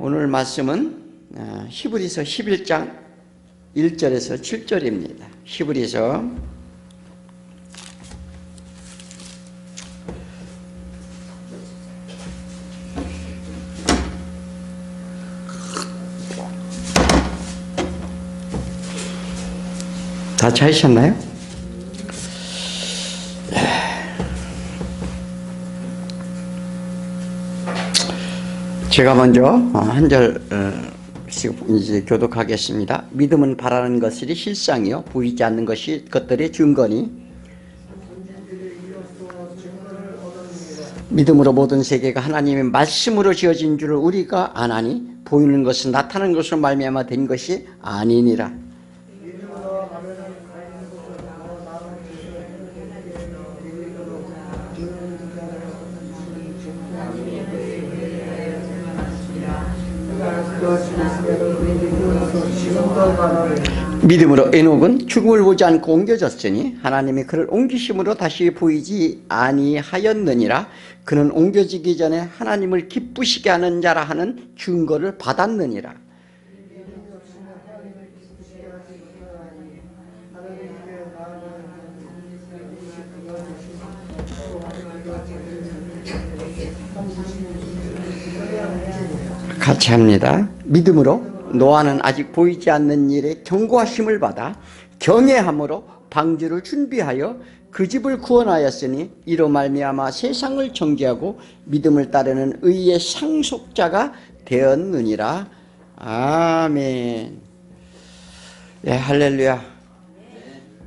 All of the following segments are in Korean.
오늘 말씀은 히브리서 11장 1절에서 7절입니다. 히브리서 다 찾으셨나요? 제가 먼저 한 절씩 이제 교독하겠습니다. 믿음은 바라는 것이 실상이요 보이지 않는 것들의 증거니 믿음으로 모든 세계가 하나님의 말씀으로 지어진 줄을 우리가 아나니 보이는 것은 나타나는 것으로 말미암아 된 것이 아니니라. 믿음으로 에녹은 죽음을 보지 않고 옮겨졌으니 하나님이 그를 옮기심으로 다시 보이지 아니하였느니라. 그는 옮겨지기 전에 하나님을 기쁘시게 하는 자라 하는 증거를 받았느니라. 같이 합니다. 믿음으로 노아는 아직 보이지 않는 일에 경고하심을 받아 경외함으로 방주를 준비하여 그 집을 구원하였으니 이로 말미암아 세상을 정죄하고 믿음을 따르는 의의 상속자가 되었느니라. 아멘. 할렐루야.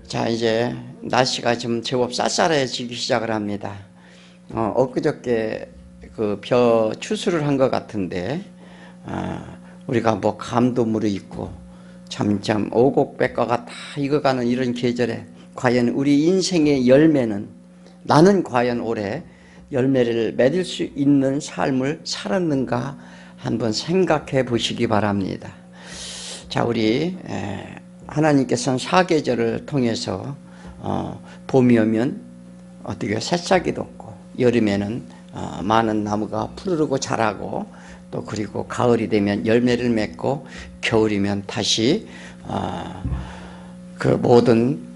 자, 이제 날씨가 좀 제법 쌀쌀해지기 시작을 합니다. 엊그저께 그 벼 추수를 한 것 같은데 우리가 뭐 감도 무르익고 점점 오곡백과가 다 익어가는 이런 계절에 과연 우리 인생의 열매는 나는 과연 올해 열매를 맺을 수 있는 삶을 살았는가 한번 생각해 보시기 바랍니다. 자, 우리 하나님께서는 사계절을 통해서 봄이 오면 어떻게 새싹이 돋고 여름에는 많은 나무가 푸르르고 자라고 또 그리고 가을이 되면 열매를 맺고 겨울이면 다시 그 모든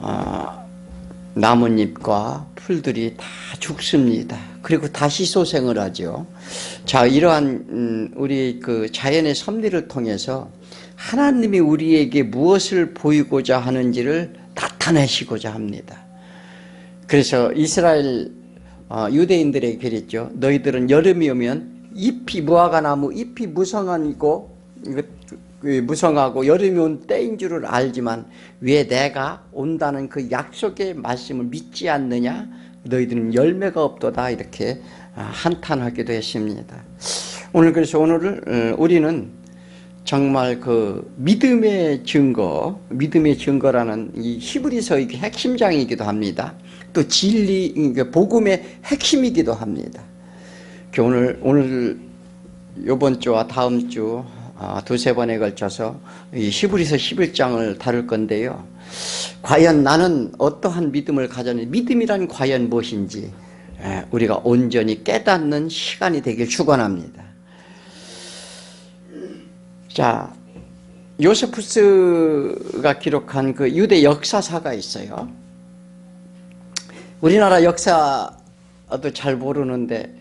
나뭇잎과 풀들이 다 죽습니다. 그리고 다시 소생을 하죠. 자, 이러한 우리 그 자연의 섭리를 통해서 하나님이 우리에게 무엇을 보이고자 하는지를 나타내시고자 합니다. 그래서 이스라엘 유대인들에게 그랬죠. 너희들은 여름이 오면 잎이 무화과나무 잎이 무성하고 여름이 온 때인 줄을 알지만 왜 내가 온다는 그 약속의 말씀을 믿지 않느냐? 너희들은 열매가 없도다. 이렇게 한탄하기도 했습니다. 그래서 오늘 우리는 정말 그 믿음의 증거라는 이 히브리서의 핵심장이기도 합니다. 또 진리, 복음의 핵심이기도 합니다. 오늘 이번 주와 다음 주 두세 번에 걸쳐서 이 히브리서 11장을 다룰 건데요. 과연 나는 어떠한 믿음을 가졌는지, 믿음이란 과연 무엇인지 우리가 온전히 깨닫는 시간이 되길 축원합니다. 자, 요세푸스가 기록한 그 유대 역사사가 있어요. 우리나라 역사도 잘 모르는데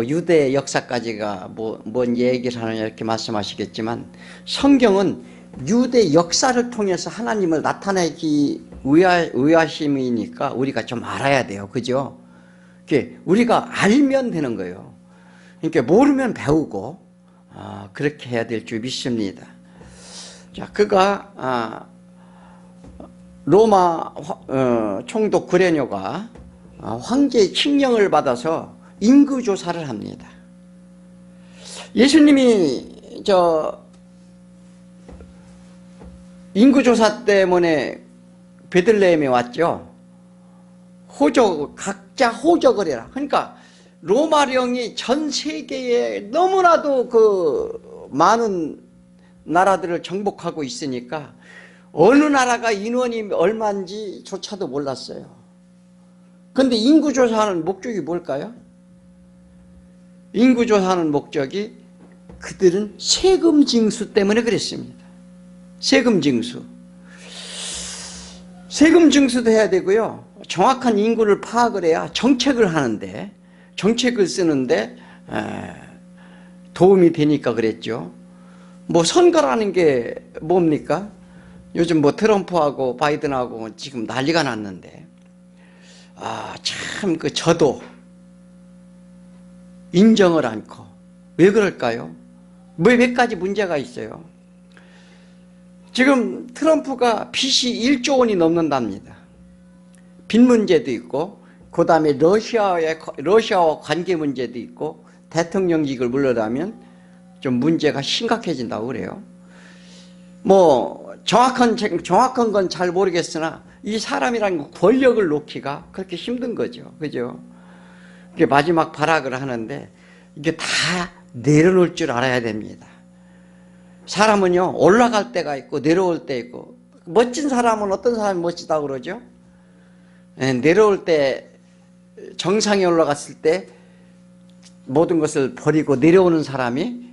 유대 역사까지가 뭔 얘기를 하느냐 이렇게 말씀하시겠지만 성경은 유대 역사를 통해서 하나님을 나타내기 의하심이니까 우리가 좀 알아야 돼요. 그죠? 우리가 알면 되는 거예요. 그러니까 모르면 배우고 그렇게 해야 될 줄 믿습니다. 자, 그가 로마 총독 구레뇨가 황제의 칙령을 받아서 인구조사를 합니다. 예수님이 인구조사 때문에 베들레헴에 왔죠. 각자 호적을 해라. 그러니까 로마령이 전 세계에 너무나도 그 많은 나라들을 정복하고 있으니까 어느 나라가 인원이 얼마인지 조차도 몰랐어요. 그런데 인구조사하는 목적이 뭘까요? 인구조사하는 목적이 그들은 세금 징수 때문에 그랬습니다. 세금 징수. 세금 징수도 해야 되고요. 정확한 인구를 파악을 해야 정책을 하는데, 정책을 쓰는데 도움이 되니까 그랬죠. 뭐 선거라는 게 뭡니까? 요즘 뭐 트럼프하고 바이든하고 지금 난리가 났는데, 참 저도 인정을 않고. 왜 그럴까요? 몇 가지 문제가 있어요. 지금 트럼프가 빚이 1조 원이 넘는답니다. 빚 문제도 있고, 그 다음에 러시아와 관계 문제도 있고, 대통령직을 물러나면 좀 문제가 심각해진다고 그래요. 뭐 정확한 건 잘 모르겠으나 이 사람이란 권력을 놓기가 그렇게 힘든 거죠. 그죠? 이게 마지막 발악을 하는데 이게 다 내려놓을 줄 알아야 됩니다. 사람은요, 올라갈 때가 있고 내려올 때 있고, 멋진 사람은 어떤 사람이 멋지다고 그러죠? 내려올 때, 정상에 올라갔을 때 모든 것을 버리고 내려오는 사람이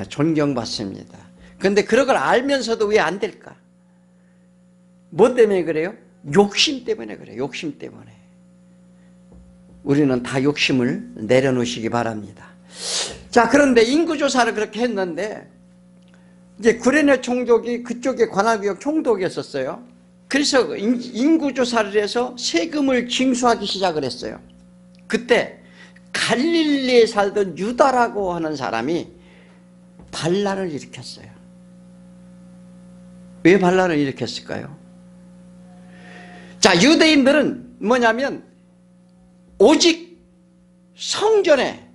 존경받습니다. 그런데 그런 걸 알면서도 왜 안 될까? 뭐 때문에 그래요? 욕심 때문에 그래요. 욕심 때문에. 우리는 다 욕심을 내려놓으시기 바랍니다. 자, 그런데 인구조사를 그렇게 했는데 이제 구레네 총독이 그쪽에 관할구역 총독이었었어요. 그래서 인구조사를 해서 세금을 징수하기 시작을 했어요. 그때 갈릴리에 살던 유다라고 하는 사람이 반란을 일으켰어요. 왜 반란을 일으켰을까요? 자, 유대인들은 뭐냐면 오직 성전에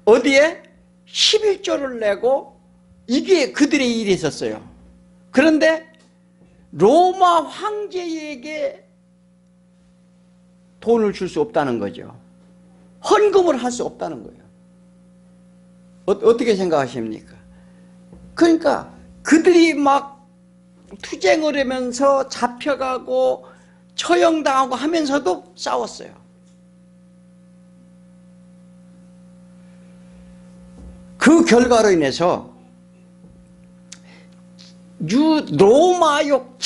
어디에 11조를 내고 이게 그들의 일이 있었어요. 그런데 로마 황제에게 돈을 줄 수 없다는 거죠. 헌금을 할 수 없다는 거예요. 어떻게 생각하십니까? 그러니까 그들이 막 투쟁을 하면서 잡혀가고 처형당하고 하면서도 싸웠어요. 그 결과로 인해서 로마령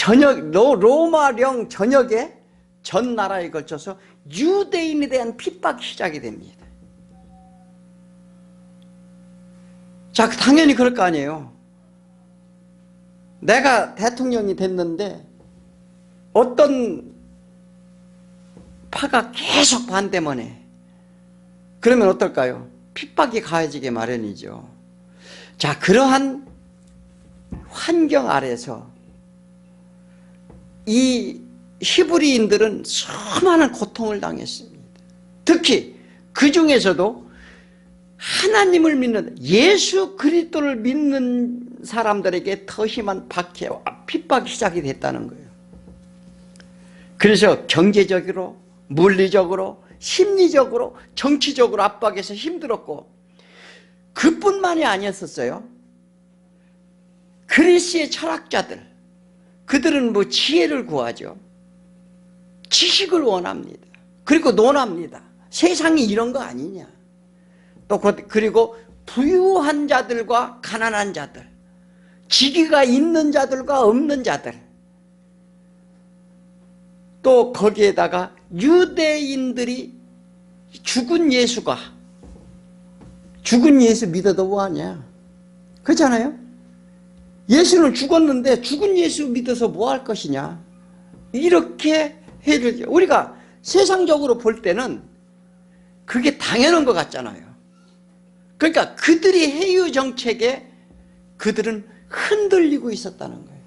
전역에 전 나라에 걸쳐서 유대인에 대한 핍박이 시작이 됩니다. 자, 당연히 그럴 거 아니에요. 내가 대통령이 됐는데 어떤 파가 계속 반대만 해. 그러면 어떨까요? 핍박이 가해지게 마련이죠. 자, 그러한 환경 아래서 이 히브리인들은 수많은 고통을 당했습니다. 특히 그 중에서도 하나님을 믿는, 예수 그리스도를 믿는 사람들에게 더 심한 박해와 핍박이 시작이 됐다는 거예요. 그래서 경제적으로, 물리적으로, 심리적으로, 정치적으로 압박해서 힘들었고, 그뿐만이 아니었었어요. 그리스의 철학자들, 그들은 뭐 지혜를 구하죠. 지식을 원합니다. 그리고 논합니다. 세상이 이런 거 아니냐. 또 그리고 부유한 자들과 가난한 자들, 지위가 있는 자들과 없는 자들, 또 거기에다가 유대인들이 죽은 예수 믿어도 뭐하냐. 그렇잖아요. 예수는 죽었는데 죽은 예수 믿어서 뭐 할 것이냐. 이렇게 해를, 우리가 세상적으로 볼 때는 그게 당연한 것 같잖아요. 그러니까 그들이 해유 정책에 그들은 흔들리고 있었다는 거예요.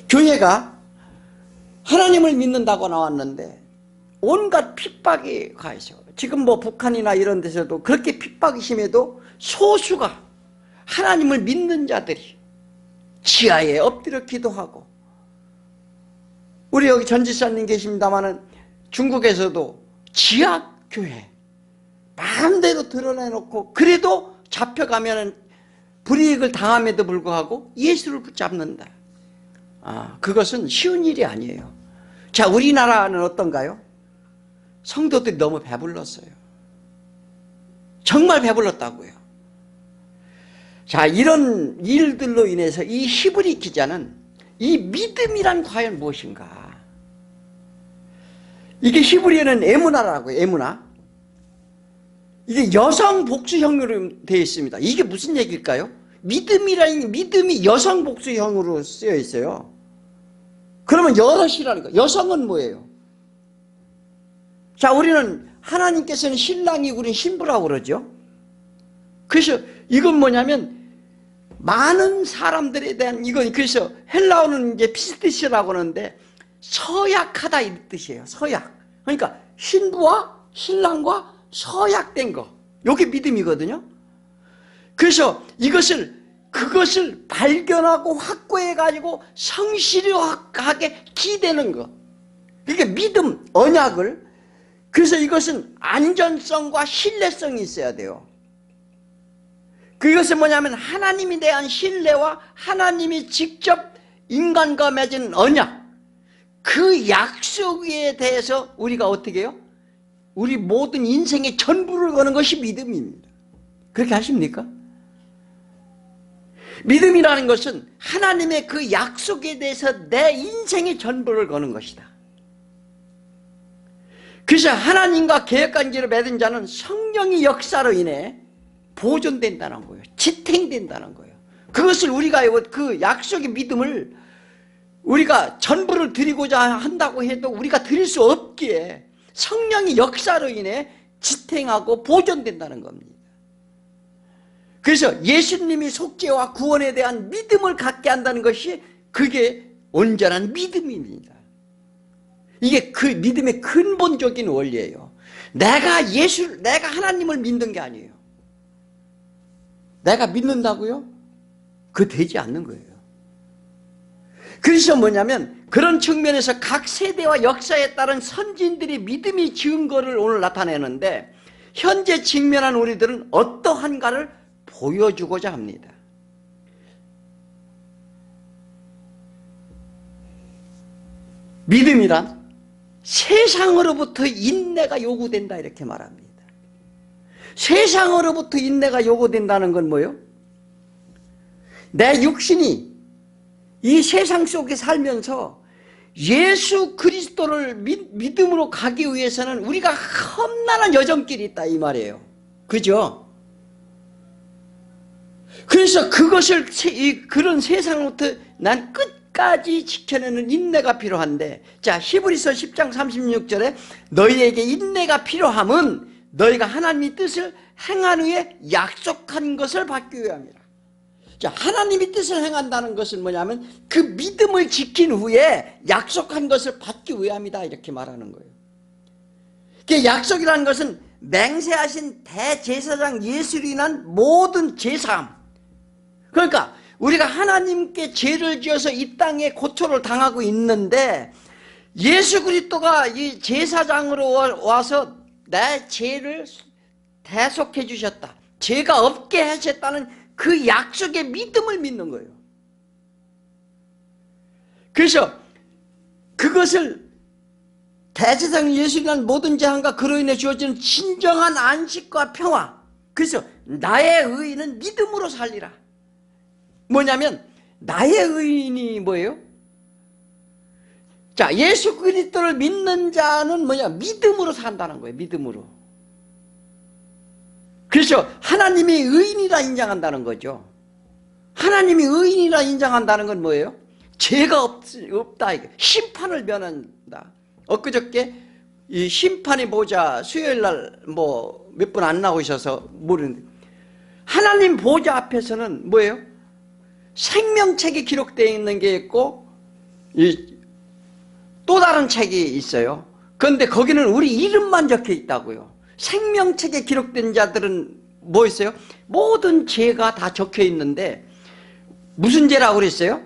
교회가 하나님을 믿는다고 나왔는데 온갖 핍박이 가해져. 지금 뭐 북한이나 이런 데서도 그렇게 핍박이 심해도 소수가 하나님을 믿는 자들이 지하에 엎드려 기도하고, 우리 여기 전지사님 계십니다마는 중국에서도 지하교회 마음대로 드러내놓고 그래도 잡혀가면 불이익을 당함에도 불구하고 예수를 붙잡는다. 그것은 쉬운 일이 아니에요. 자, 우리나라는 어떤가요? 성도들이 너무 배불렀어요. 정말 배불렀다고요. 자, 이런 일들로 인해서 이 히브리 기자는 이 믿음이란 과연 무엇인가? 이게 히브리어는 에무나라고요. 에무나. 이게 여성 복수형으로 되어 있습니다. 이게 무슨 얘기일까요? 믿음이 여성 복수형으로 쓰여 있어요. 그러면 여럿이라는 거. 여성은 뭐예요? 자, 우리는 하나님께서는 신랑이고 우리는 신부라고 그러죠. 그래서 이건 뭐냐면 많은 사람들에 대한 이건, 그래서 헬라어는 이제 피스티시라고 하는데 서약하다 이 뜻이에요. 서약. 그러니까 신부와 신랑과 서약된 거. 이게 믿음이거든요. 그래서 그것을 발견하고 확고해 가지고 성실하게 기대는 거. 그러니까 믿음, 언약을. 그래서 이것은 안전성과 신뢰성이 있어야 돼요. 그것은 뭐냐면 하나님에 대한 신뢰와 하나님이 직접 인간과 맺은 언약, 그 약속에 대해서 우리가 어떻게 해요? 우리 모든 인생의 전부를 거는 것이 믿음입니다. 그렇게 하십니까? 믿음이라는 것은 하나님의 그 약속에 대해서 내 인생의 전부를 거는 것이다. 그래서 하나님과 계획관계를 맺은 자는 성령의 역사로 인해 보존된다는 거예요. 지탱된다는 거예요. 그것을 우리가 그 약속의 믿음을 우리가 전부를 드리고자 한다고 해도 우리가 드릴 수 없기에 성령의 역사로 인해 지탱하고 보존된다는 겁니다. 그래서 예수님이 속죄와 구원에 대한 믿음을 갖게 한다는 것이 그게 온전한 믿음입니다. 이게 그 믿음의 근본적인 원리예요. 내가 하나님을 믿는 게 아니에요. 내가 믿는다고요? 그거 되지 않는 거예요. 그래서 뭐냐면 그런 측면에서 각 세대와 역사에 따른 선진들의 믿음이 증거를 오늘 나타내는데 현재 직면한 우리들은 어떠한가를 보여주고자 합니다. 믿음이란 세상으로부터 인내가 요구된다 이렇게 말합니다. 세상으로부터 인내가 요구된다는 건 뭐예요? 내 육신이 이 세상 속에 살면서 예수 그리스도를 믿음으로 가기 위해서는 우리가 험난한 여정길이 있다 이 말이에요. 그죠? 그래서 그런 세상으로부터 난 끝까지 지켜내는 인내가 필요한데, 자, 히브리서 10장 36절에 너희에게 인내가 필요함은 너희가 하나님의 뜻을 행한 후에 약속한 것을 받기 위함이라. 자, 하나님의 뜻을 행한다는 것은 뭐냐면 그 믿음을 지킨 후에 약속한 것을 받기 위함이다 이렇게 말하는 거예요. 그 약속이라는 것은 맹세하신 대제사장 예수로 인한 모든 제사함. 그러니까 우리가 하나님께 죄를 지어서 이 땅에 고초를 당하고 있는데 예수 그리스도가 이 제사장으로 와서 내 죄를 대속해 주셨다, 죄가 없게 하셨다는 그 약속의 믿음을 믿는 거예요. 그래서 그것을 대제사장 예수라는 모든 재앙과 그로 인해 주어지는 진정한 안식과 평화, 그래서 나의 의인은 믿음으로 살리라. 뭐냐면 나의 의인이 뭐예요? 자, 예수 그리스도를 믿는 자는 뭐냐? 믿음으로 산다는 거예요. 믿음으로. 그래서 하나님이 의인이라 인정한다는 거죠. 하나님이 의인이라 인정한다는 건 뭐예요? 죄가 없다. 심판을 면한다. 엊그저께 이 심판의 보좌 수요일 날 뭐 몇 분 안 나오셔서 모르는데 하나님 보좌 앞에서는 뭐예요? 생명책이 기록되어 있는 게 있고 또 다른 책이 있어요. 그런데 거기는 우리 이름만 적혀 있다고요. 생명책에 기록된 자들은 뭐 있어요? 모든 죄가 다 적혀 있는데 무슨 죄라고 그랬어요?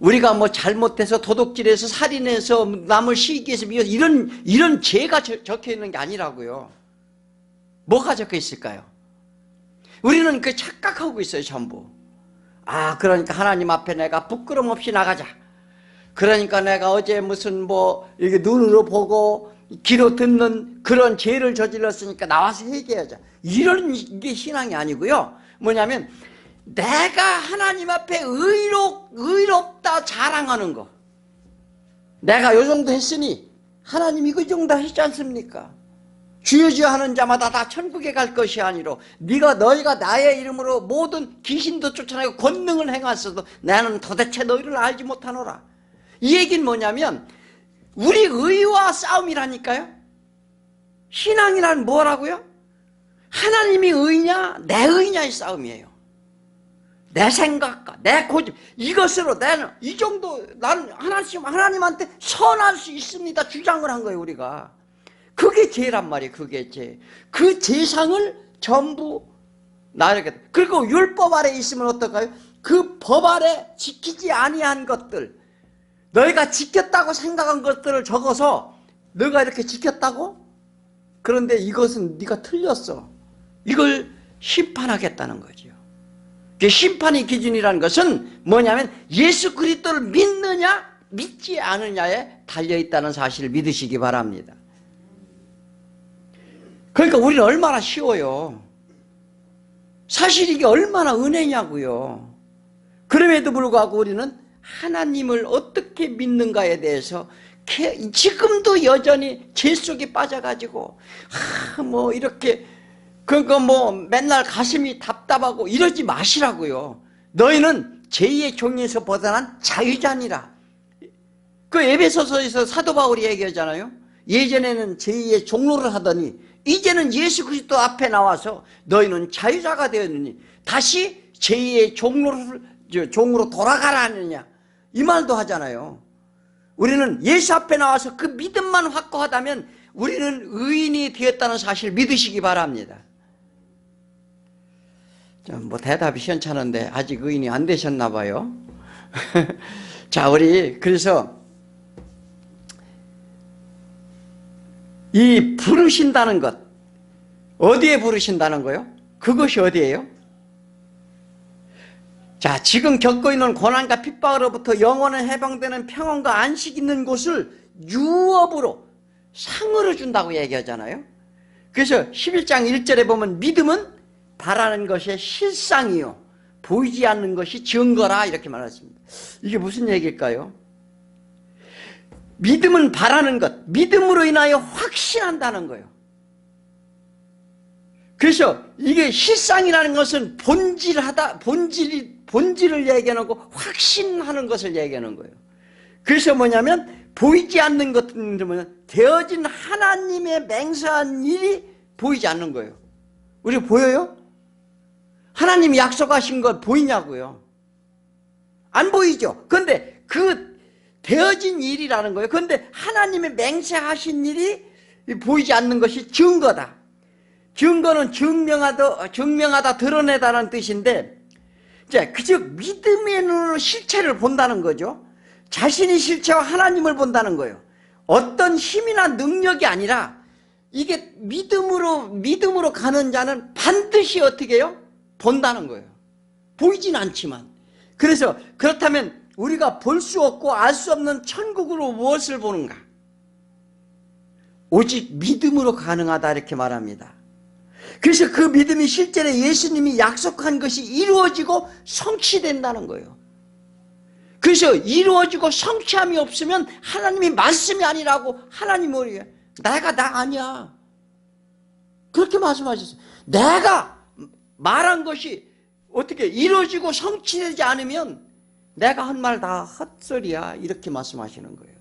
우리가 뭐 잘못해서 도둑질해서 살인해서 남을 시기해서 이런 죄가 적혀 있는 게 아니라고요. 뭐가 적혀 있을까요? 우리는 그 착각하고 있어요, 전부. 아, 그러니까 하나님 앞에 내가 부끄럼 없이 나가자. 그러니까 내가 어제 무슨 뭐 이렇게 눈으로 보고 귀로 듣는 그런 죄를 저질렀으니까 나와서 회개하자. 이런 게 신앙이 아니고요. 뭐냐면 내가 하나님 앞에 의롭다 자랑하는 거. 내가 요 정도 했으니 하나님이 그 정도 했지 않습니까? 주여 주여 하는 자마다 다 천국에 갈 것이 아니로 너희가 나의 이름으로 모든 귀신도 쫓아내고 권능을 행하셔도 나는 도대체 너희를 알지 못하노라. 이 얘기는 뭐냐면 우리 의와 싸움이라니까요. 신앙이란 뭐라고요? 하나님이 의냐 내 의냐의 싸움이에요. 내 생각과 내 고집 이것으로 나는 이 정도 나는 하나님한테 선할 수 있습니다 주장을 한 거예요. 우리가 그게 죄란 말이에요. 그게 죄. 그 죄상을 전부 나에게. 그리고 율법 아래 있으면 어떨까요? 그 법 아래 지키지 아니한 것들, 너희가 지켰다고 생각한 것들을 적어서 너희가 이렇게 지켰다고? 그런데 이것은 네가 틀렸어. 이걸 심판하겠다는 거죠. 심판의 기준이라는 것은 뭐냐면 예수 그리스도를 믿느냐 믿지 않느냐에 달려있다는 사실을 믿으시기 바랍니다. 그러니까 우리는 얼마나 쉬워요. 사실 이게 얼마나 은혜냐고요. 그럼에도 불구하고 우리는 하나님을 어떻게 믿는가에 대해서 지금도 여전히 죄 속에 빠져가지고 뭐 이렇게 그러니까 뭐 맨날 가슴이 답답하고 이러지 마시라고요. 너희는 제2의 종에서 벗어난 자유자니라. 그 에베소서에서 사도 바울이 얘기하잖아요. 예전에는 제2의 종로를 하더니 이제는 예수 그리스도 앞에 나와서 너희는 자유자가 되었느니 다시 제2의 종으로 돌아가라느냐 이 말도 하잖아요. 우리는 예수 앞에 나와서 그 믿음만 확고하다면 우리는 의인이 되었다는 사실을 믿으시기 바랍니다. 뭐 대답이 시원찮은데 아직 의인이 안 되셨나 봐요. 자, 우리 그래서 이 부르신다는 것, 어디에 부르신다는 거요? 그것이 어디예요? 자, 지금 겪고 있는 고난과 핍박으로부터 영원한 해방되는 평안과 안식 있는 곳을 유업으로 상으로 준다고 얘기하잖아요. 그래서 11장 1절에 보면 믿음은 바라는 것의 실상이요 보이지 않는 것이 증거라 이렇게 말했습니다. 이게 무슨 얘기일까요? 믿음은 바라는 것, 믿음으로 인하여 확신한다는 거예요. 그래서 이게 실상이라는 것은 본질을 얘기하는 거, 확신하는 것을 얘기하는 거예요. 그래서 뭐냐면 보이지 않는 것은 되어진 하나님의 맹세한 일이 보이지 않는 거예요. 우리 보여요? 하나님이 약속하신 것 보이냐고요? 안 보이죠? 그런데 그 되어진 일이라는 거예요. 그런데 하나님의 맹세하신 일이 보이지 않는 것이 증거다. 증거는 증명하다, 드러내다라는 뜻인데, 즉 믿음의 눈으로 실체를 본다는 거죠. 자신의 실체와 하나님을 본다는 거예요. 어떤 힘이나 능력이 아니라 이게 믿음으로 가는 자는 반드시 어떻게 해요? 본다는 거예요. 보이진 않지만. 그래서 그렇다면 우리가 볼 수 없고 알 수 없는 천국으로 무엇을 보는가? 오직 믿음으로 가능하다 이렇게 말합니다. 그래서 그 믿음이 실제로 예수님이 약속한 것이 이루어지고 성취된다는 거예요. 그래서 이루어지고 성취함이 없으면 하나님이 말씀이 아니라고 하나님이 뭐예요? 내가 나 아니야. 그렇게 말씀하셨어요. 내가 말한 것이 어떻게 이루어지고 성취되지 않으면 내가 한 말 다 헛소리야 이렇게 말씀하시는 거예요.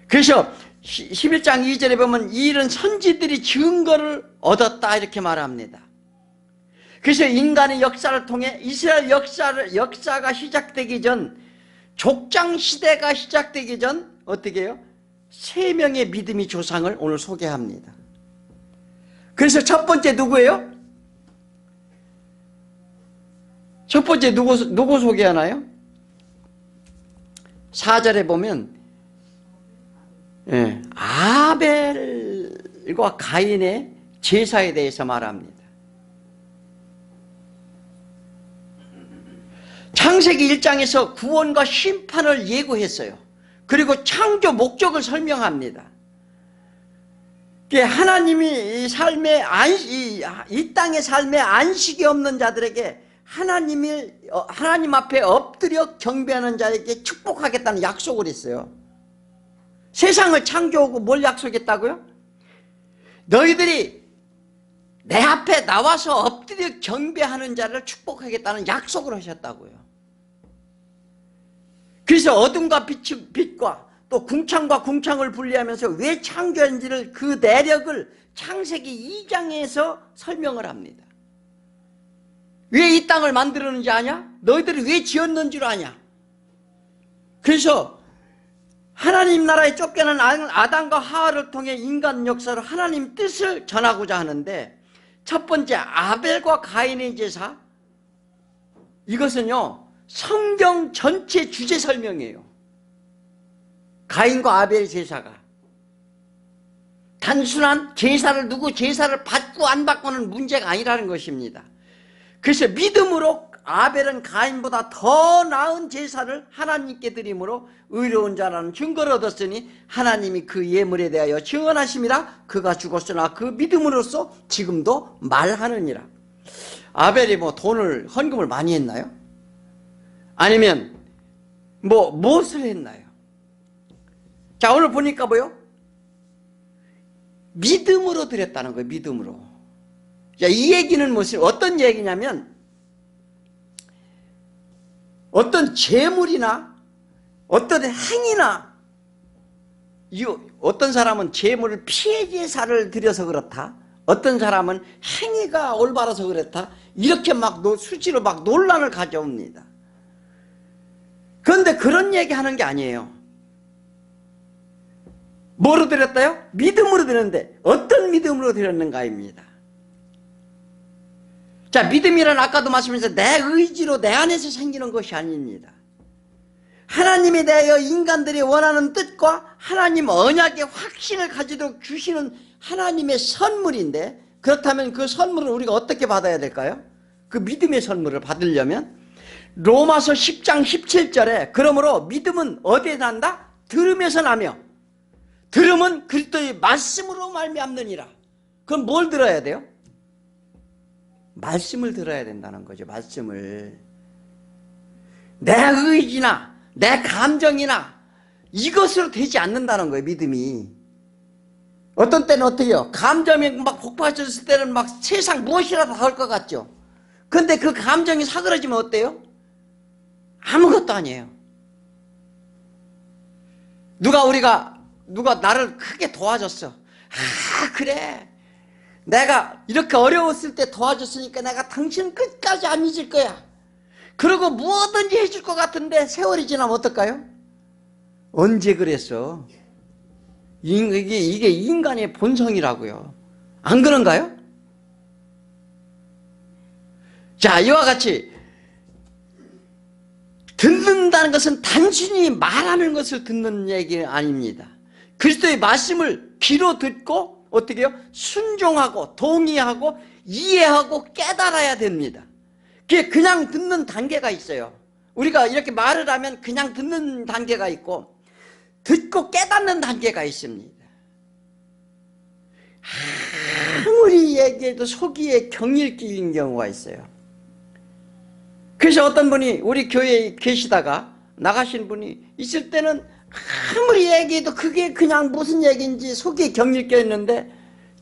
그래서 11장 2절에 보면 이 일은 선지들이 증거를 얻었다 이렇게 말합니다. 그래서 인간의 역사를 통해 이스라엘 역사가 시작되기 전, 족장 시대가 시작되기 전 어떻게 해요? 3명의 믿음의 조상을 오늘 소개합니다. 그래서 첫 번째 누구예요? 첫 번째 누구 소개하나요? 4절에 보면 아벨과 가인의 제사에 대해서 말합니다. 창세기 1장에서 구원과 심판을 예고했어요. 그리고 창조 목적을 설명합니다. 하나님이 이 땅의 삶에 안식이 없는 자들에게 하나님 앞에 엎드려 경배하는 자에게 축복하겠다는 약속을 했어요. 세상을 창조하고 뭘 약속했다고요? 너희들이 내 앞에 나와서 엎드려 경배하는 자를 축복하겠다는 약속을 하셨다고요. 그래서 어둠과 빛과 또 궁창과 궁창을 분리하면서 왜 창조한지를 그 내력을 창세기 2장에서 설명을 합니다. 왜 이 땅을 만들었는지 아냐? 너희들이 왜 지었는 줄 아냐? 그래서 하나님 나라에 쫓겨난 아담과 하와를 통해 인간 역사로 하나님 뜻을 전하고자 하는데, 첫 번째 아벨과 가인의 제사, 이것은요 성경 전체 주제 설명이에요. 가인과 아벨의 제사가 단순한 누구 제사를 받고 안 받고는 문제가 아니라는 것입니다. 그래서 믿음으로 아벨은 가인보다 더 나은 제사를 하나님께 드림으로 의로운 자라는 증거를 얻었으니 하나님이 그 예물에 대하여 증언하심이라. 그가 죽었으나 그 믿음으로써 지금도 말하느니라. 아벨이 돈을 헌금을 많이 했나요? 아니면 무엇을 했나요? 자, 오늘 보니까 믿음으로 드렸다는 거예요. 믿음으로. 자, 이 얘기는 어떤 얘기냐면, 어떤 재물이나 어떤 행위나, 어떤 사람은 재물을 피해 제사를 드려서 그렇다, 어떤 사람은 행위가 올바라서 그렇다, 이렇게 수치로 논란을 가져옵니다. 그런데 그런 얘기 하는 게 아니에요. 뭐로 드렸다요? 믿음으로 드렸는데 어떤 믿음으로 드렸는가입니다. 자, 믿음이란 아까도 말씀드렸는데 내 의지로 내 안에서 생기는 것이 아닙니다. 하나님에 대하여 인간들이 원하는 뜻과 하나님 언약의 확신을 가지도록 주시는 하나님의 선물인데, 그렇다면 그 선물을 우리가 어떻게 받아야 될까요? 그 믿음의 선물을 받으려면 로마서 10장 17절에 그러므로 믿음은 어디에 난다? 들음에서 나며 들음은 그리스도의 말씀으로 말미암느니라. 그럼 뭘 들어야 돼요? 말씀을 들어야 된다는 거죠. 말씀을. 내 의지나 내 감정이나 이것으로 되지 않는다는 거예요. 믿음이. 어떤 때는 어때요? 감정이 폭발했을 때는 세상 무엇이라도 할 것 같죠. 그런데 그 감정이 사그러지면 어때요? 아무것도 아니에요. 누가 나를 크게 도와줬어. 그래, 내가 이렇게 어려웠을 때 도와줬으니까 내가 당신 끝까지 안 잊을 거야. 그러고 뭐든지 해줄 것 같은데 세월이 지나면 어떨까요? 언제 그랬어? 이게 인간의 본성이라고요. 안 그런가요? 자, 이와 같이 듣는다는 것은 단순히 말하는 것을 듣는 얘기는 아닙니다. 그리스도의 말씀을 귀로 듣고 어떻게 해요? 순종하고 동의하고 이해하고 깨달아야 됩니다. 그게 그냥 듣는 단계가 있어요. 우리가 이렇게 말을 하면 그냥 듣는 단계가 있고 듣고 깨닫는 단계가 있습니다. 아무리 얘기해도 속이에 경일 끼인 경우가 있어요. 그래서 어떤 분이 우리 교회에 계시다가 나가신 분이 있을 때는 아무리 얘기해도 그게 그냥 무슨 얘기인지 속에 경일 껴있는데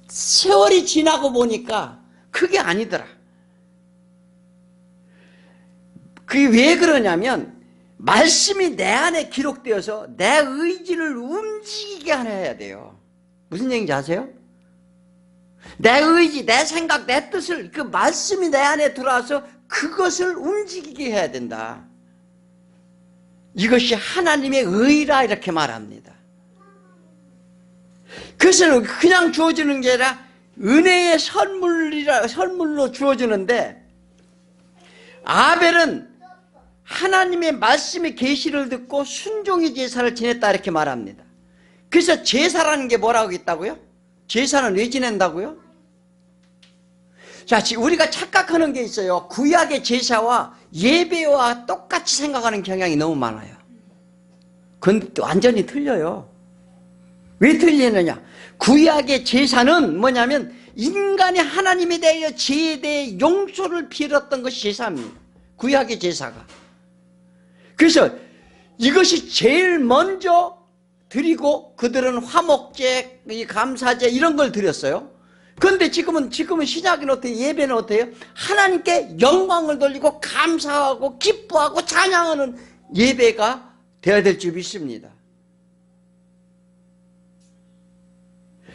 세월이 지나고 보니까 그게 아니더라. 그게 왜 그러냐면 말씀이 내 안에 기록되어서 내 의지를 움직이게 해야 돼요. 무슨 얘기인지 아세요? 내 의지, 내 생각, 내 뜻을 그 말씀이 내 안에 들어와서 그것을 움직이게 해야 된다. 이것이 하나님의 의라 이렇게 말합니다. 그것은 그냥 주어지는 게 아니라 은혜의 선물로 주어지는데, 아벨은 하나님의 말씀의 계시를 듣고 순종의 제사를 지냈다 이렇게 말합니다. 그래서 제사라는 게 뭐라고 했다고요? 제사는 왜 지낸다고요? 자, 우리가 착각하는 게 있어요. 구약의 제사와 예배와 똑같이 생각하는 경향이 너무 많아요. 그건 완전히 틀려요. 왜 틀리느냐? 구약의 제사는 뭐냐면 인간이 하나님에 대하여 죄에 대해 용서를 빌었던 것이 제사입니다. 구약의 제사가. 그래서 이것이 제일 먼저 드리고 그들은 화목제, 감사제 이런 걸 드렸어요. 그런데 지금은 신약은 어때요? 예배는 어때요? 하나님께 영광을 돌리고 감사하고 기뻐하고 찬양하는 예배가 되어야 될 줄 믿습니다.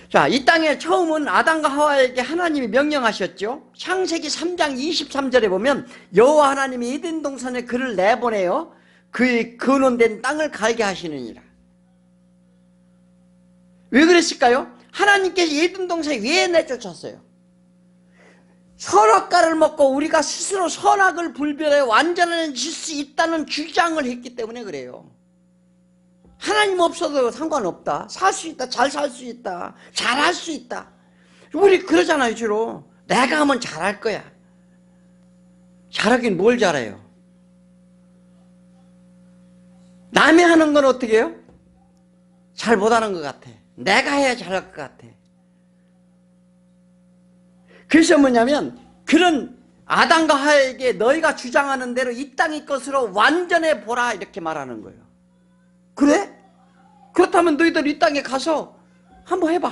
자, 이 땅에 처음은 아담과 하와에게 하나님이 명령하셨죠. 창세기 3장 23절에 보면 여호와 하나님이 에덴 동산에 그를 내보내어 그의 근원된 땅을 갈게 하시느니라. 왜 그랬을까요? 하나님께서 에덴 동산에 왜 내쫓았어요? 선악과를 먹고 우리가 스스로 선악을 분별해 완전한 수 있다는 주장을 했기 때문에 그래요. 하나님 없어도 상관없다. 살 수 있다. 잘 살 수 있다. 잘할 수 있다. 우리 그러잖아요, 주로. 내가 하면 잘할 거야. 잘하긴 뭘 잘해요? 남이 하는 건 어떻게 해요? 잘 못하는 것 같아. 내가 해야 잘할 것 같아. 그래서 뭐냐면 그런 아담과 하와에게 너희가 주장하는 대로 이 땅의 것으로 완전해 보라 이렇게 말하는 거예요. 그래? 그렇다면 너희들 이 땅에 가서 한번 해봐.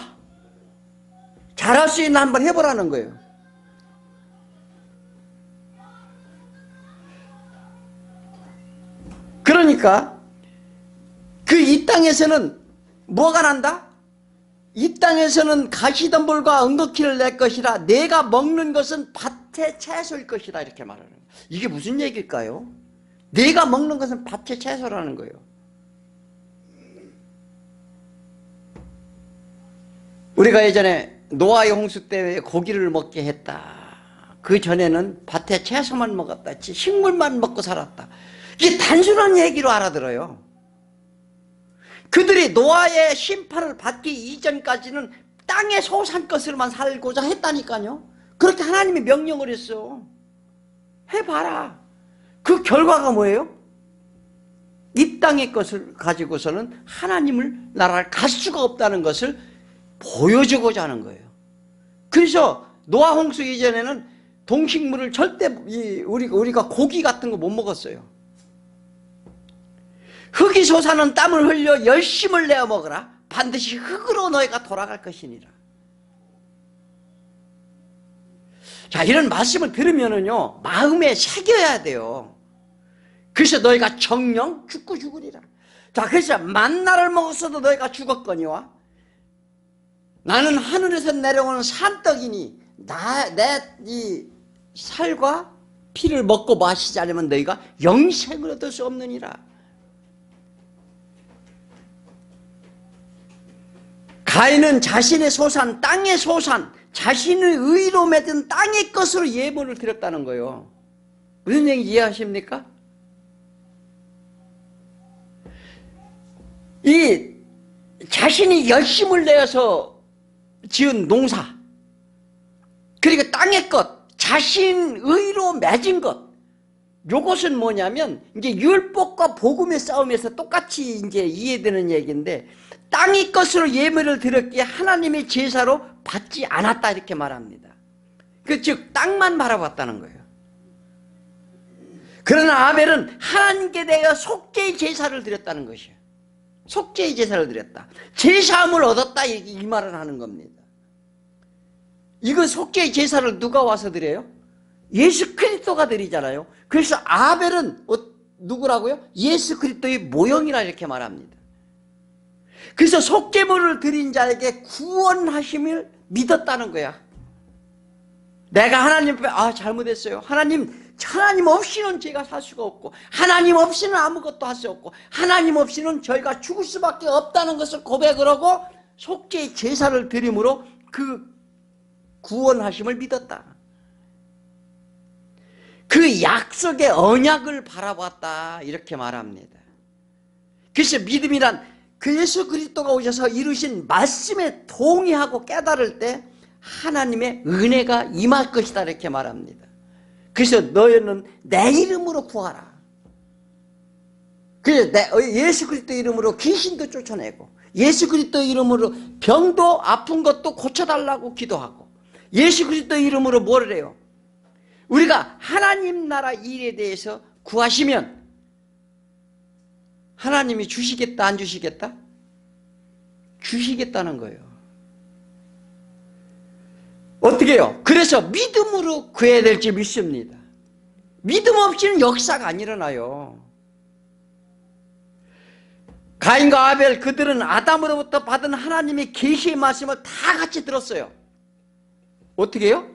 잘할 수 있나 한번 해보라는 거예요. 그러니까 그 이 땅에서는 뭐가 난다? 이 땅에서는 가시덤불과 은거키를 낼 것이라 내가 먹는 것은 밭의 채소일 것이라 이렇게 말하는 거예요. 이게 무슨 얘기일까요? 내가 먹는 것은 밭의 채소라는 거예요. 우리가 예전에 노아의 홍수 때 고기를 먹게 했다. 그 전에는 밭에 채소만 먹었다. 식물만 먹고 살았다. 이게 단순한 얘기로 알아들어요. 그들이 노아의 심판을 받기 이전까지는 땅의 소산 것으로만 살고자 했다니까요. 그렇게 하나님이 명령을 했어. 해봐라. 그 결과가 뭐예요? 이 땅의 것을 가지고서는 하나님을 나라를 갈 수가 없다는 것을 보여주고자 하는 거예요. 그래서 노아 홍수 이전에는 동식물을 절대 우리가 고기 같은 거 못 먹었어요. 흙이 솟아는 땀을 흘려 열심을 내어 먹으라. 반드시 흙으로 너희가 돌아갈 것이니라. 자, 이런 말씀을 들으면은요 마음에 새겨야 돼요. 그래서 너희가 정령 죽고 죽으리라. 자, 그래서 만나를 먹었어도 너희가 죽었거니와 나는 하늘에서 내려오는 산떡이니 내 이 살과 피를 먹고 마시지 않으면 너희가 영생을 얻을 수 없느니라. 가인은 자신의 소산, 땅의 소산, 자신의 의로 맺은 땅의 것으로 예물을 드렸다는 거예요. 무슨 얘기 이해하십니까? 이 자신이 열심을 내어서 지은 농사, 그리고 땅의 것, 자신 의로 맺은 것, 요것은 뭐냐면 이제 율법과 복음의 싸움에서 똑같이 이제 이해되는 얘기인데 땅의 것으로 예물을 드렸기에 하나님의 제사로 받지 않았다 이렇게 말합니다. 즉 땅만 바라봤다는 거예요. 그러나 아벨은 하나님께 대하여 속죄의 제사를 드렸다는 것이에요. 속죄의 제사를 드렸다. 제사함을 얻었다 이 말을 하는 겁니다. 이거 속죄의 제사를 누가 와서 드려요? 예수 그리스도가 드리잖아요. 그래서 아벨은 누구라고요? 예수 그리스도의 모형이라 이렇게 말합니다. 그래서 속죄물을 드린 자에게 구원하심을 믿었다는 거야. 내가 하나님 앞에 잘못했어요. 하나님 없이는 제가 살 수가 없고 하나님 없이는 아무것도 할 수 없고 하나님 없이는 저희가 죽을 수밖에 없다는 것을 고백을 하고 속죄의 제사를 드림으로 그 구원하심을 믿었다. 그 약속의 언약을 바라봤다 이렇게 말합니다. 그래서 믿음이란 그 예수 그리스도가 오셔서 이루신 말씀에 동의하고 깨달을 때 하나님의 은혜가 임할 것이다 이렇게 말합니다. 그래서 너희는 내 이름으로 구하라. 그래서 예수 그리스도 이름으로 귀신도 쫓아내고 예수 그리스도 이름으로 병도 아픈 것도 고쳐달라고 기도하고 예수 그리스도 이름으로 뭐를 해요? 우리가 하나님 나라 일에 대해서 구하시면 하나님이 주시겠다 안 주시겠다? 주시겠다는 거예요. 어떻게 해요? 그래서 믿음으로 구해야 될지 믿습니다. 믿음 없이는 역사가 안 일어나요. 가인과 아벨 그들은 아담으로부터 받은 하나님의 계시의 말씀을 다 같이 들었어요. 어떻게 해요?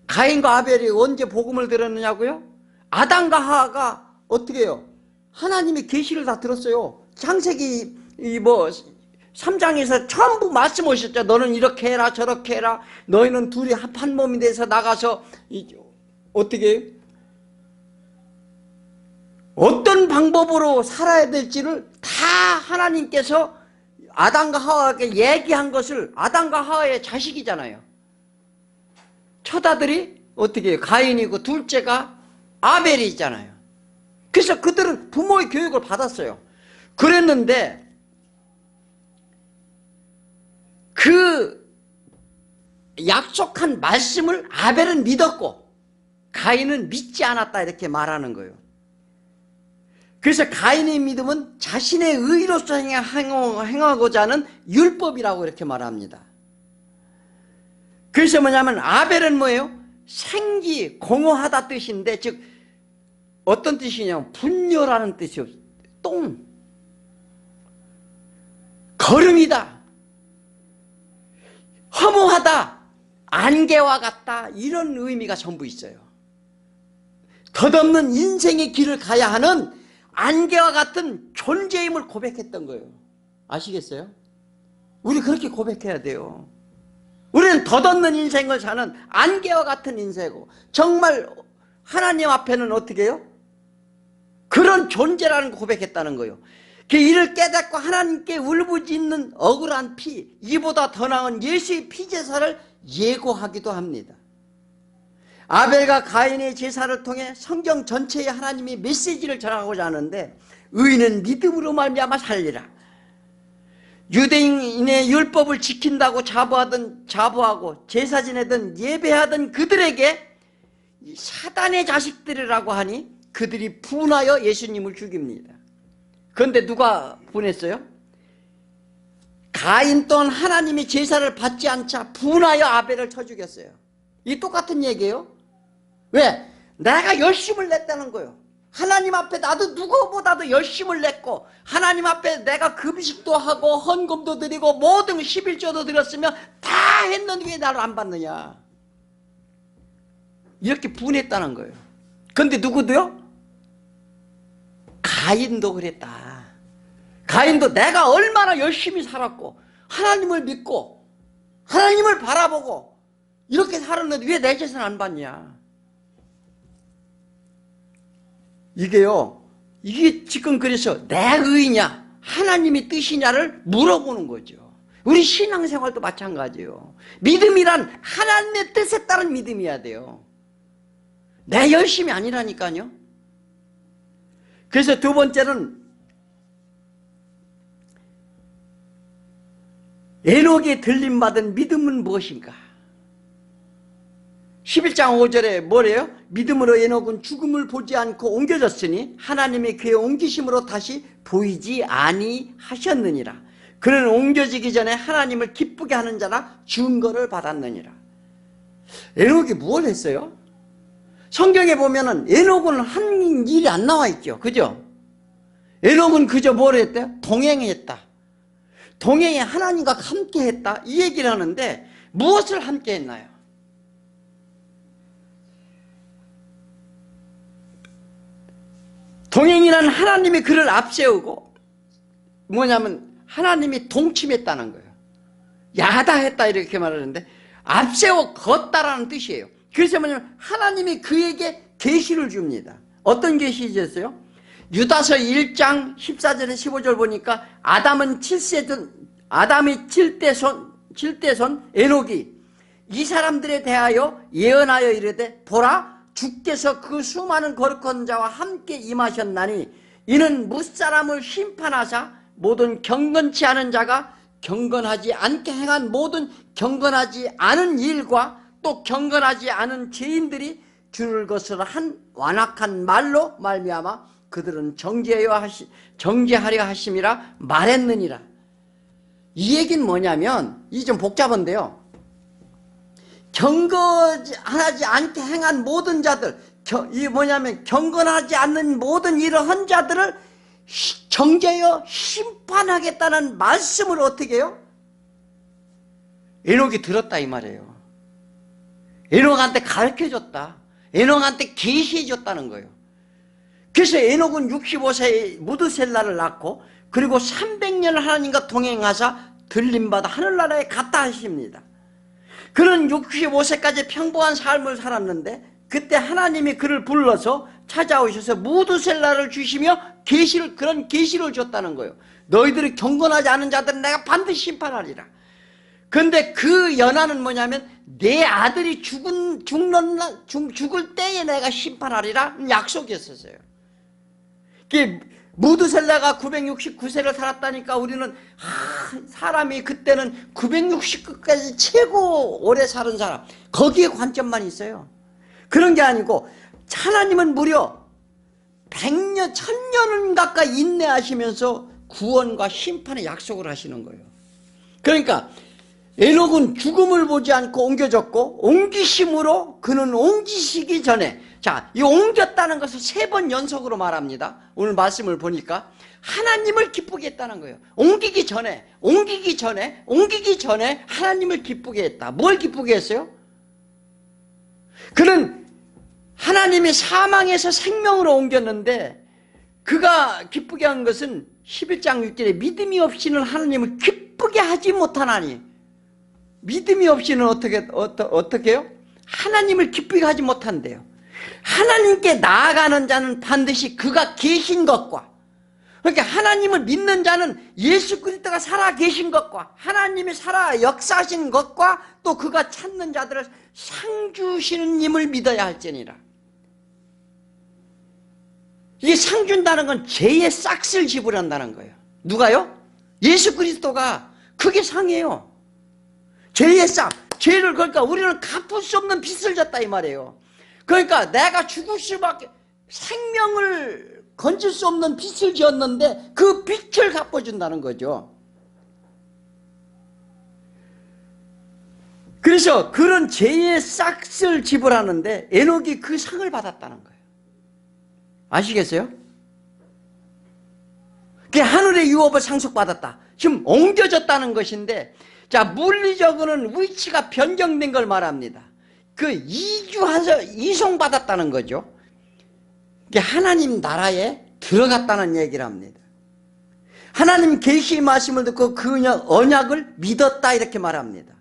가인과 아벨이 언제 복음을 들었느냐고요? 아담과 하와가 어떻게 해요? 하나님의 계시를 다 들었어요. 창세기 3장에서 전부 말씀하셨죠. 너는 이렇게 해라 저렇게 해라. 너희는 둘이 한 몸이 돼서 나가서 어떻게 해요? 어떤 방법으로 살아야 될지를 다 하나님께서 아담과 하와에게 얘기한 것을 아담과 하와의 자식이잖아요. 첫 아들이 어떻게 해요? 가인이고 둘째가 아벨이잖아요. 그래서 그들은 부모의 교육을 받았어요. 그랬는데 그 약속한 말씀을 아벨은 믿었고 가인은 믿지 않았다 이렇게 말하는 거예요. 그래서 가인의 믿음은 자신의 의로서 행하고자 하는 율법이라고 이렇게 말합니다. 그래서 뭐냐면 아벨은 뭐예요? 생기, 공허하다 뜻인데 즉 어떤 뜻이냐면 분뇨라는 뜻이요. 똥, 거름이다, 허무하다, 안개와 같다 이런 의미가 전부 있어요. 덧없는 인생의 길을 가야 하는 안개와 같은 존재임을 고백했던 거예요. 아시겠어요? 우리 그렇게 고백해야 돼요. 우리는 덧없는 인생을 사는 안개와 같은 인생이고 정말 하나님 앞에는 어떻게 해요? 그런 존재라는 걸 고백했다는 거예요. 이를 깨닫고 하나님께 울부짖는 억울한 피, 이보다 더 나은 예수의 피제사를 예고하기도 합니다. 아벨과 가인의 제사를 통해 성경 전체에 하나님이 메시지를 전하고자 하는데 의인은 믿음으로 말미암아 살리라. 유대인의 율법을 지킨다고 자부하고 제사 지내든 예배하던 그들에게 사단의 자식들이라고 하니 그들이 분하여 예수님을 죽입니다. 그런데 누가 분했어요? 가인 또한 하나님의 제사를 받지 않자 분하여 아벨을 쳐 죽였어요. 이 똑같은 얘기예요. 왜? 내가 열심을 냈다는 거예요. 하나님 앞에 나도 누구보다도 열심을 냈고 하나님 앞에 내가 금식도 하고 헌금도 드리고 모든 11조도 드렸으면 다 했는데 왜 나를 안 받느냐. 이렇게 분했다는 거예요. 그런데 누구도요? 가인도 그랬다. 가인도 내가 얼마나 열심히 살았고 하나님을 믿고 하나님을 바라보고 이렇게 살았는데 왜 내 제사는 안 받냐. 이게 지금 그래서 내 의냐 하나님의 뜻이냐를 물어보는 거죠. 우리 신앙생활도 마찬가지예요. 믿음이란 하나님의 뜻에 따른 믿음이어야 돼요. 내 열심이 아니라니까요. 그래서 두 번째는 에녹에 들림받은 믿음은 무엇인가? 11장 5절에 뭐래요? 믿음으로 에녹은 죽음을 보지 않고 옮겨졌으니 하나님의 그의 옮기심으로 다시 보이지 아니하셨느니라. 그는 옮겨지기 전에 하나님을 기쁘게 하는 자라 증거를 받았느니라. 에녹이 뭘 했어요? 성경에 보면은 에녹은 한 일이 안 나와 있죠. 그죠? 에녹은 그저 뭘 했대요? 동행했다. 동행에 하나님과 함께 했다. 이 얘기를 하는데 무엇을 함께 했나요? 동행이란 하나님이 그를 앞세우고 뭐냐면 하나님이 동침했다는 거예요. 야다했다 이렇게 말하는데 앞세워 걷다라는 뜻이에요. 그래서 뭐냐면 하나님이 그에게 계시를 줍니다. 어떤 계시 주셨어요? 유다서 1장 14절에 15절 보니까 아담이 7대손 에녹이 이 사람들에 대하여 예언하여 이르되 보라 주께서 그 수많은 거룩한 자와 함께 임하셨나니 이는 무사람을 심판하사 모든 경건치 않은 자가 경건하지 않게 행한 모든 경건하지 않은 일과 또 경건하지 않은 죄인들이 주를 것을 한 완악한 말로 말미암아 그들은 정죄하려 하심이라 말했느니라. 이 얘기는 뭐냐면, 이 좀 복잡한데요, 경건하지 않게 행한 모든 자들, 이 뭐냐면 경건하지 않는 모든 일을 한 자들을 정죄하여 심판하겠다는 말씀을 어떻게 해요? 에녹이 들었다 이 말이에요. 에녹한테 가르쳐줬다. 에녹한테 계시해줬다는 거예요. 그래서 에녹은 65세에 무드셀라를 낳고 그리고 300년을 하나님과 동행하사 들림받아 하늘나라에 갔다 하십니다. 그는 65세까지 평범한 삶을 살았는데 그때 하나님이 그를 불러서 찾아오셔서 무드셀라를 주시며 그런 계시를 줬다는 거예요. 너희들이 경건하지 않은 자들은 내가 반드시 심판하리라. 그런데 그 연한은 뭐냐면 내 아들이 죽을 때에 내가 심판하리라 약속이었어요. 무드셀라가 969세를 살았다니까 우리는 사람이 그때는 969까지 최고 오래 사는 사람, 거기에 관점만 있어요. 그런 게 아니고 하나님은 무려 100년, 1000년은 가까이 인내하시면서 구원과 심판의 약속을 하시는 거예요. 그러니까 에녹은 죽음을 보지 않고 옮겨졌고 옮기심으로 그는 옮기시기 전에, 자, 이 옮겼다는 것을 3번 연속으로 말합니다. 오늘 말씀을 보니까 하나님을 기쁘게 했다는 거예요. 옮기기 전에 하나님을 기쁘게 했다. 뭘 기쁘게 했어요? 그는 하나님이 사망에서 생명으로 옮겼는데 그가 기쁘게 한 것은 11장 6절에 믿음이 없이는 하나님을 기쁘게 하지 못하나니, 믿음이 없이는 어떻게 해요? 하나님을 기쁘게 하지 못한대요. 하나님께 나아가는 자는 반드시 그가 계신 것과, 그러니까 하나님을 믿는 자는 예수 그리스도가 살아 계신 것과 하나님이 살아 역사하신 것과 또 그가 찾는 자들을 상 주시는 님을 믿어야 할지니라. 이게 상 준다는 건 죄의 싹을 지불한다는 거예요. 누가요? 예수 그리스도가. 그게 상이에요. 죄의 싹, 죄를, 그러니까 우리는 갚을 수 없는 빚을 졌다 이 말이에요. 그러니까 내가 죽을 수밖에, 생명을 건질 수 없는 빚을 지었는데 그 빚을 갚아준다는 거죠. 그래서 그런 죄의 싹을 지불하는데 에녹이 그 상을 받았다는 거예요. 아시겠어요? 그게 하늘의 유업을 상속받았다. 지금 옮겨졌다는 것인데, 자, 물리적으로는 위치가 변경된 걸 말합니다. 그 이송받았다는 거죠. 그게 하나님 나라에 들어갔다는 얘기를 합니다. 하나님 계시의 말씀을 듣고 그 언약을 믿었다 이렇게 말합니다.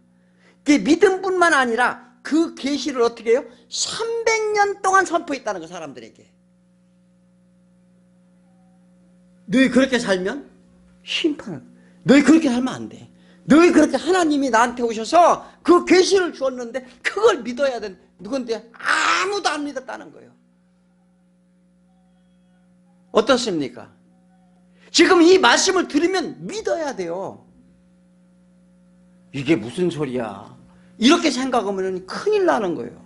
그 믿음뿐만 아니라 그 계시를 어떻게 해요? 300년 동안 선포했다는 거, 사람들에게. 너희 그렇게 살면 심판을, 너희 그렇게 살면 안 돼. 너희 그렇게 하나님이 나한테 오셔서 그 계시를 주었는데 그걸 믿어야 돼. 누군데? 아무도 안 믿었다는 거예요. 어떻습니까? 지금 이 말씀을 들으면 믿어야 돼요. 이게 무슨 소리야? 이렇게 생각하면 큰일 나는 거예요.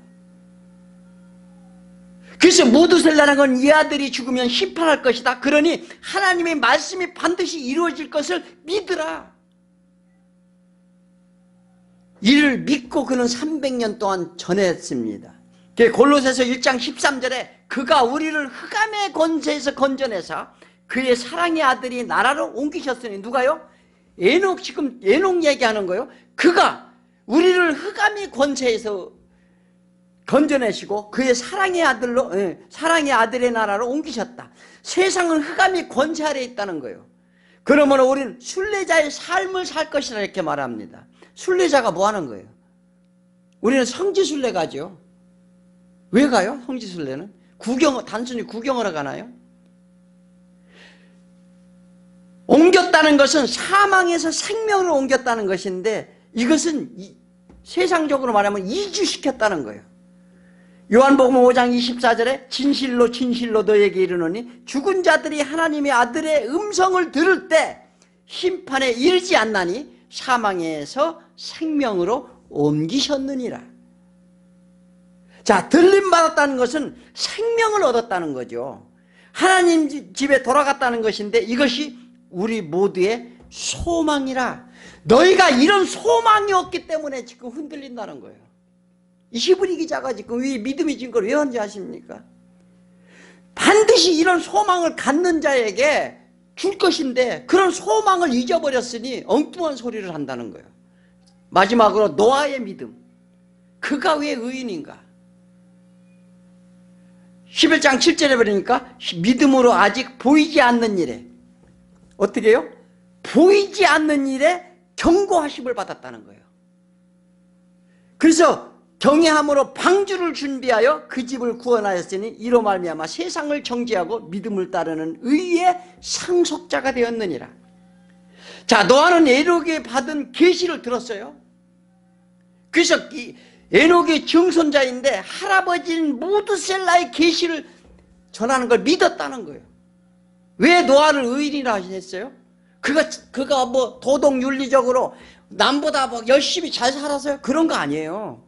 그래서 무드셀라는 건 이 아들이 죽으면 심판할 것이다. 그러니 하나님의 말씀이 반드시 이루어질 것을 믿으라. 이를 믿고 그는 300년 동안 전했습니다. 골로새서 1장 13절에 그가 우리를 흑암의 권세에서 건져내사 그의 사랑의 아들이 나라로 옮기셨으니, 누가요? 에녹, 지금 에녹 얘기하는 거예요. 그가 우리를 흑암의 권세에서 건져내시고 그의 사랑의 아들로, 사랑의 아들의 나라로 옮기셨다. 세상은 흑암의 권세 아래에 있다는 거예요. 그러면 우리는 순례자의 삶을 살 것이라 이렇게 말합니다. 순례자가 뭐 하는 거예요? 우리는 성지순례 가죠. 왜 가요? 성지순례는? 단순히 구경하러 가나요? 옮겼다는 것은 사망에서 생명으로 옮겼다는 것인데, 이것은 세상적으로 말하면 이주시켰다는 거예요. 요한복음 5장 24절에 진실로 진실로 너에게 이르노니 죽은 자들이 하나님의 아들의 음성을 들을 때 심판에 이르지 않나니 사망에서 생명으로 옮기셨느니라. 자, 들림받았다는 것은 생명을 얻었다는 거죠. 하나님 집에 돌아갔다는 것인데 이것이 우리 모두의 소망이라. 너희가 이런 소망이 없기 때문에 지금 흔들린다는 거예요. 이 히브리 기자가 지금 왜 믿음의 증거를 왜 하는지 아십니까? 반드시 이런 소망을 갖는 자에게 줄 것인데 그런 소망을 잊어버렸으니 엉뚱한 소리를 한다는 거예요. 마지막으로 노아의 믿음. 그가 왜 의인인가? 11장 7절에 보니까 믿음으로 아직 보이지 않는 일에 어떻게 해요? 보이지 않는 일에 경고하심을 받았다는 거예요. 그래서 경외함으로 방주를 준비하여 그 집을 구원하였으니 이로 말미암아 세상을 정죄하고 믿음을 따르는 의의 상속자가 되었느니라. 자, 노아는 에녹이 받은 계시를 들었어요. 그래서 에녹의 증손자인데 할아버지인 무드셀라의 계시를 전하는 걸 믿었다는 거예요. 왜 노아를 의인이라 했어요? 그가 뭐 도덕 윤리적으로 남보다 뭐 열심히 잘 살아서요? 그런 거 아니에요.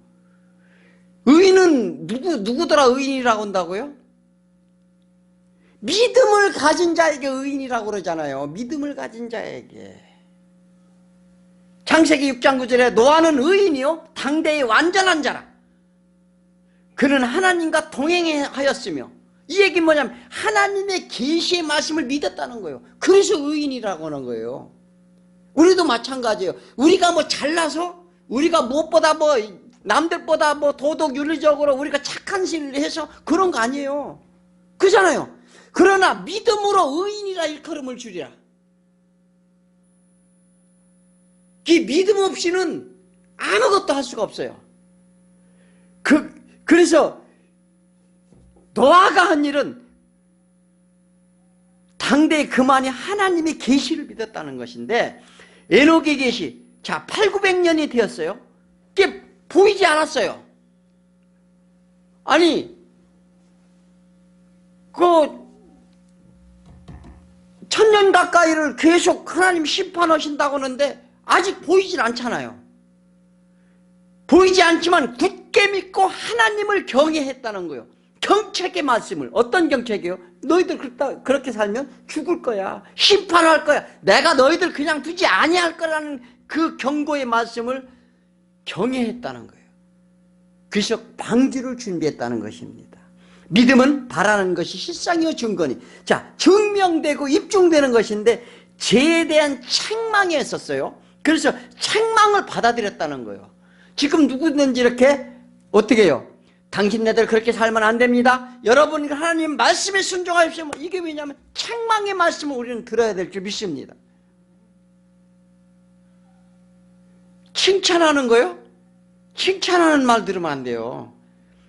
의인은 누구더라 의인이라고 한다고요? 믿음을 가진 자에게 의인이라고 그러잖아요. 믿음을 가진 자에게. 창세기 6장 9절에 노아는 의인이요 당대의 완전한 자라. 그는 하나님과 동행하였으며, 이 얘기는 뭐냐면 하나님의 계시의 말씀을 믿었다는 거예요. 그래서 의인이라고 하는 거예요. 우리도 마찬가지예요. 우리가 뭐 잘나서 우리가 무엇보다 뭐 남들보다 뭐 도덕 윤리적으로 우리가 착한 일을 해서 그런 거 아니에요. 그렇잖아요. 그러나 믿음으로 의인이라 일컬음을 주리라. 이 믿음 없이는 아무것도 할 수가 없어요. 그래서 노아가 한 일은 당대에 그만이 하나님의 계시를 믿었다는 것인데, 에녹의 계시, 자 8,900년이 되었어요. 이게 보이지 않았어요. 아니 그 1000년 가까이를 계속 하나님 심판하신다고 하는데 아직 보이질 않잖아요. 보이지 않지만 굳게 믿고 하나님을 경외했다는 거예요. 경책의 말씀을. 어떤 경책이요? 너희들 그렇게 살면 죽을 거야. 심판할 거야. 내가 너희들 그냥 두지 아니할 거라는 그 경고의 말씀을 경외했다는 거예요. 그래서 방주를 준비했다는 것입니다. 믿음은 바라는 것이 실상이요 증거니. 자, 증명되고 입증되는 것인데 죄에 대한 책망이 있었어요. 그래서 책망을 받아들였다는 거예요. 지금 누구든지 이렇게 어떻게 해요? 당신네들 그렇게 살면 안 됩니다. 여러분 하나님 말씀에 순종하십시오. 이게 왜냐하면 책망의 말씀을 우리는 들어야 될 줄 믿습니다. 칭찬하는 거요? 칭찬하는 말 들으면 안 돼요.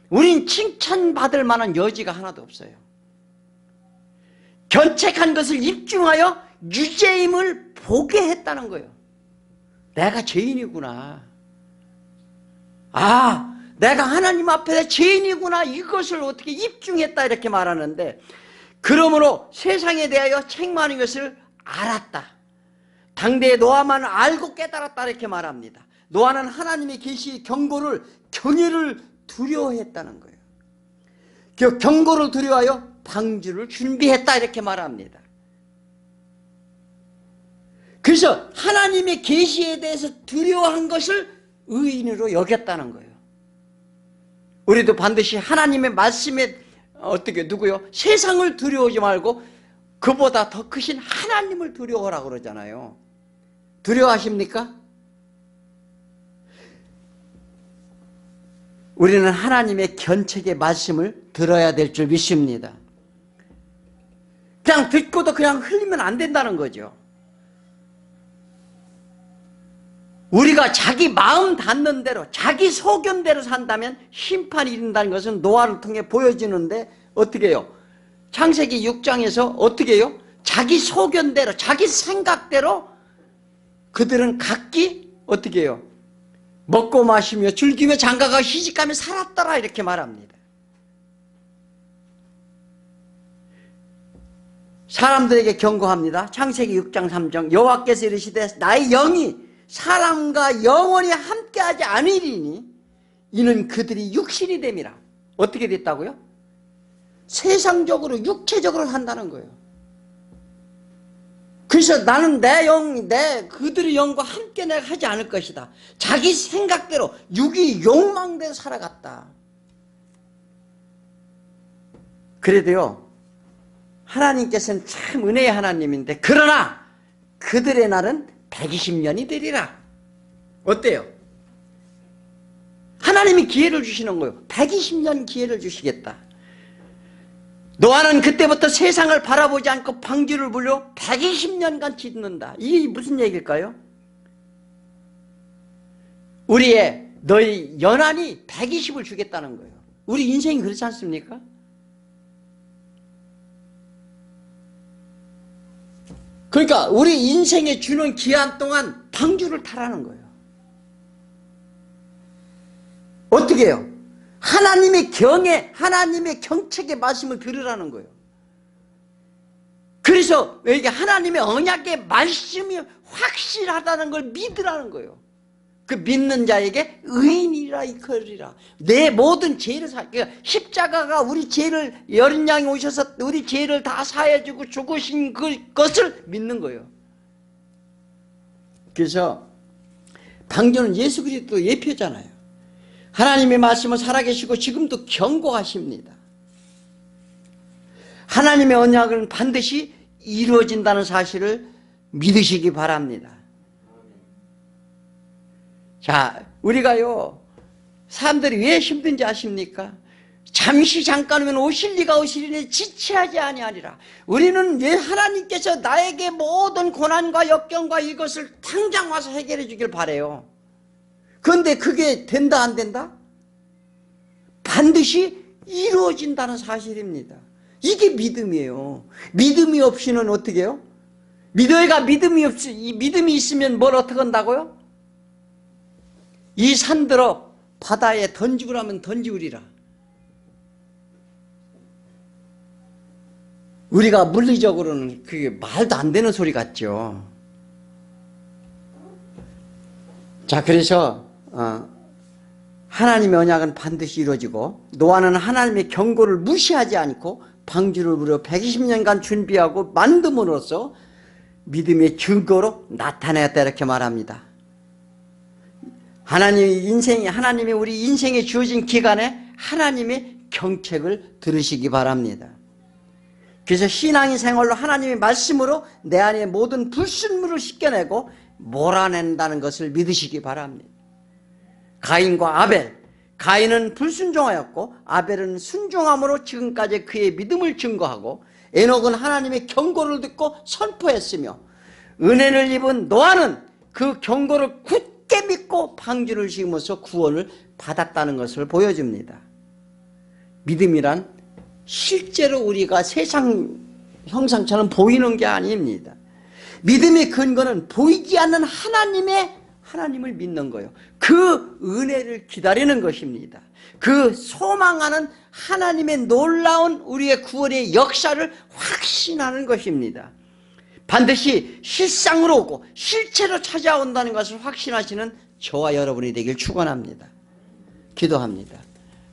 우린 칭찬받을 만한 여지가 하나도 없어요. 견책한 것을 입증하여 유죄임을 보게 했다는 거예요. 내가 죄인이구나. 아, 내가 하나님 앞에 죄인이구나. 이것을 어떻게 입증했다 이렇게 말하는데, 그러므로 세상에 대하여 책망하는 것을 알았다. 당대의 노아만 알고 깨달았다 이렇게 말합니다. 노아는 하나님의 계시 경고를 경외를 두려워했다는 거예요. 그 경고를 두려워하여 방주를 준비했다 이렇게 말합니다. 그래서 하나님의 계시에 대해서 두려워한 것을 의인으로 여겼다는 거예요. 우리도 반드시 하나님의 말씀에 어떻게 누구요? 세상을 두려워하지 말고 그보다 더 크신 하나님을 두려워하라고 그러잖아요. 두려워하십니까? 우리는 하나님의 견책의 말씀을 들어야 될 줄 믿습니다. 그냥 듣고도 그냥 흘리면 안 된다는 거죠. 우리가 자기 마음 닿는 대로 자기 소견대로 산다면 심판이 이른다는 것은 노아를 통해 보여지는데, 어떻게 해요? 창세기 6장에서 어떻게 해요? 자기 소견대로 자기 생각대로 그들은 각기 어떻게 해요? 먹고 마시며 즐기며 장가가 시집가며 살았더라 이렇게 말합니다. 사람들에게 경고합니다. 창세기 6장 3절 여호와께서 이르시되 나의 영이 사람과 영원히 함께하지 않으리니 이는 그들이 육신이 됨이라. 어떻게 됐다고요? 세상적으로 육체적으로 산다는 거예요. 그래서 나는 그들의 영과 함께 내가 하지 않을 것이다. 자기 생각대로 육이 욕망대로 살아갔다. 그래도요, 하나님께서는 참 은혜의 하나님인데, 그러나 그들의 날은 120년이 되리라. 어때요? 하나님이 기회를 주시는 거예요. 120년 기회를 주시겠다. 노아는 그때부터 세상을 바라보지 않고 방주를 불려 120년간 짓는다. 이게 무슨 얘기일까요? 너희 연한이 120을 주겠다는 거예요. 우리 인생이 그렇지 않습니까? 그러니까 우리 인생에 주는 기한 동안 방주를 타라는 거예요. 어떻게 해요? 하나님의 경책의 말씀을 들으라는 거예요. 그래서 이게 하나님의 언약의 말씀이 확실하다는 걸 믿으라는 거예요. 그 믿는 자에게 의인이라 이끌리라. 내 모든 죄를 그러니까 십자가가 우리 죄를 여린 양이 오셔서 우리 죄를 다 사해주고 죽으신 그것을 믿는 거예요. 그래서 방주는 예수 그리스도 예표잖아요. 하나님의 말씀은 살아계시고 지금도 경고하십니다. 하나님의 언약은 반드시 이루어진다는 사실을 믿으시기 바랍니다. 자, 우리가요, 사람들이 왜 힘든지 아십니까? 잠시 잠깐이면 오실 리가 오시리니 지체하지 아니하리라. 우리는 왜 하나님께서 나에게 모든 고난과 역경과 이것을 당장 와서 해결해 주길 바라요. 그런데 그게 된다 안 된다? 반드시 이루어진다는 사실입니다. 이게 믿음이에요. 믿음이 없이는 어떻게 해요? 믿음이 있으면 뭘 어떻게 한다고요? 이 산들어 바다에 던지우라면 던지우리라. 우리가 물리적으로는 그게 말도 안 되는 소리 같죠. 자, 그래서 하나님의 언약은 반드시 이루어지고 노아는 하나님의 경고를 무시하지 않고 방주를 무려 120년간 준비하고 만듦으로써 믿음의 증거로 나타냈다 이렇게 말합니다. 하나님이 우리 인생에 주어진 기간에 하나님의 경책을 들으시기 바랍니다. 그래서 신앙인 생활로 하나님의 말씀으로 내 안에 모든 불순물을 씻겨내고 몰아낸다는 것을 믿으시기 바랍니다. 가인과 아벨, 가인은 불순종하였고 아벨은 순종함으로 지금까지 그의 믿음을 증거하고 에녹은 하나님의 경고를 듣고 선포했으며 은혜를 입은 노아는 그 경고를 굳게 믿고 방주를 지으면서 구원을 받았다는 것을 보여줍니다. 믿음이란 실제로 우리가 세상 형상처럼 보이는 게 아닙니다. 믿음의 근거는 보이지 않는 하나님을 믿는 거예요. 그 은혜를 기다리는 것입니다. 그 소망하는 하나님의 놀라운 우리의 구원의 역사를 확신하는 것입니다. 반드시 실상으로 오고 실체로 찾아온다는 것을 확신하시는 저와 여러분이 되길 축원합니다. 기도합니다.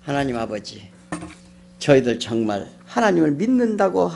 하나님 아버지, 저희들 정말 하나님을 믿는다고